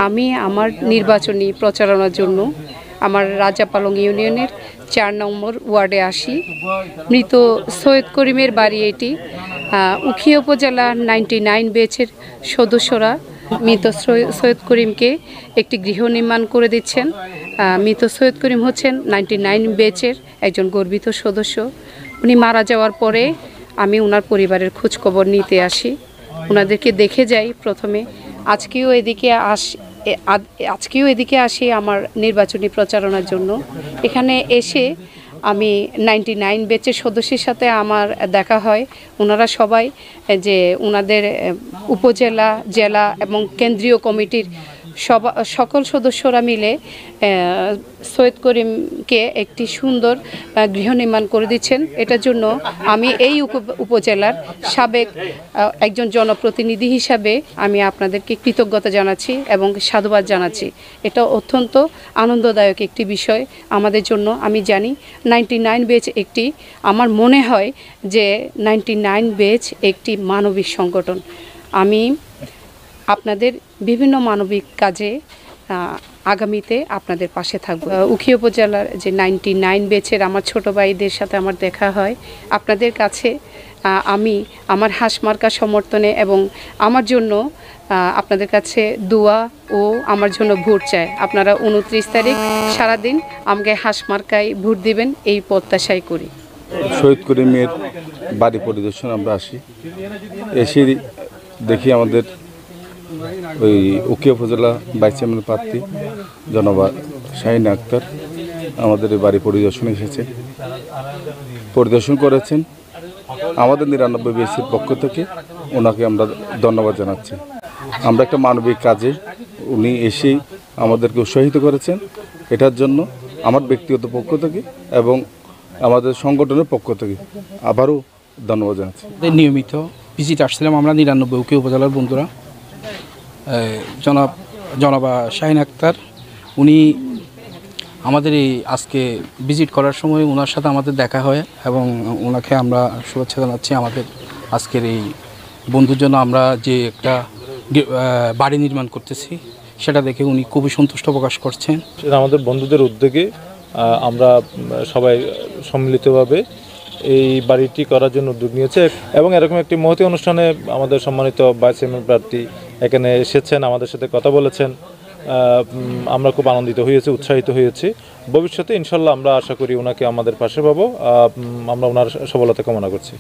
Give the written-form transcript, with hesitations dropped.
আমি আমার নির্বাচনী প্রচারণার জন্য আমার রাজাপালং ইউনিয়নের ৪ নম্বর ওয়ার্ডে আসি। মৃত সৈয়দ করিমের বাড়ি এটি। উখিয়া উপজেলা 99 ব্যাচের সদস্যরা মৃত সৈয়দ করিমকে একটি গৃহ নির্মাণ করে দিচ্ছেন। মৃত সৈয়দ করিম হচ্ছেন 99 ব্যাচের একজন গর্বিত সদস্য। উনি মারা যাওয়ার পরে আমি ওনার পরিবারের খোঁজখবর নিতে আসি, ওনাদেরকে দেখে যাই প্রথমে। আজকেও এদিকে আসি আমার নির্বাচনী প্রচারণার জন্য। এখানে এসে আমি 99 ব্যাচের সদস্যের সাথে আমার দেখা হয়। ওনারা সবাই যে ওনাদের উপজেলা, জেলা এবং কেন্দ্রীয় কমিটির সকল সদস্যরা মিলে সৈয়দ করিমকে একটি সুন্দর গৃহ নির্মাণ করে দিচ্ছেন। এটার জন্য আমি এই উপজেলার সাবেক একজন জনপ্রতিনিধি হিসাবে আমি আপনাদেরকে কৃতজ্ঞতা জানাচ্ছি এবং সাধুবাদ জানাচ্ছি। এটা অত্যন্ত আনন্দদায়ক একটি বিষয় আমাদের জন্য। আমি জানি 99 ব্যাচ একটি, আমার মনে হয় যে 99 ব্যাচ একটি মানবিক সংগঠন। আমি আপনাদের বিভিন্ন মানবিক কাজে আগামীতে আপনাদের পাশে থাকব। উখিয়া উপজেলার যে 99 ব্যাচের আমার ছোট ভাইদের সাথে আমার দেখা হয়। আপনাদের কাছে আমি আমার হাঁসমার্কা সমর্থনে এবং আমার জন্য আপনাদের কাছে দোয়া ও আমার জন্য ভোট চাই। আপনারা 29 তারিখ সারাদিন আমাকে হাঁসমার্কায় ভোট দিবেন এই প্রত্যাশাই করি। শহীদ করিমের বাড়ি পরিদর্শন আমরা আসি, এসে দেখি আমাদের ওই উখিয়া উপজেলা ভাইস চেয়ারম্যান প্রার্থী জনাব শাহিন আক্তার আমাদের এই বাড়ি পরিদর্শনে এসেছে, পরিদর্শন করেছেন। আমাদের 99 ব্যাচের পক্ষ থেকে ওনাকে আমরা ধন্যবাদ জানাচ্ছি। আমরা একটা মানবিক কাজে উনি এসেই আমাদেরকে উৎসাহিত করেছেন। এটার জন্য আমার ব্যক্তিগত পক্ষ থেকে এবং আমাদের সংগঠনের পক্ষ থেকে আবারও ধন্যবাদ জানাচ্ছি। নিয়মিত ভিজিট আসছিলাম আমরা 99 উখিয়া উপজেলার বন্ধুরা। জনাবা শাহিন আক্তার উনি আমাদের এই আজকে ভিজিট করার সময় ওনার সাথে আমাদের দেখা হয় এবং ওনাকে আমরা শুভেচ্ছা জানাচ্ছি। আমাদের আজকের এই বন্ধুর জন্য আমরা যে একটা বাড়ি নির্মাণ করতেছি সেটা দেখে উনি খুবই সন্তুষ্ট প্রকাশ করছেন। সেটা আমাদের বন্ধুদের উদ্যোগে আমরা সবাই সম্মিলিতভাবে এই বাড়িটি করার জন্য উদ্যোগ নিয়েছে এবং এরকম একটি মহতী অনুষ্ঠানে আমাদের সম্মানিত ভাইস চেয়ারম্যান প্রার্থী এখানে এসেছেন, আমাদের সাথে কথা বলেছেন। আমরা খুব আনন্দিত হয়েছি, উৎসাহিত হয়েছি। ভবিষ্যতে ইনশাল্লাহ আমরা আশা করি ওনাকে আমাদের পাশে পাবো। আমরা ওনার সফলতা কামনা করছি।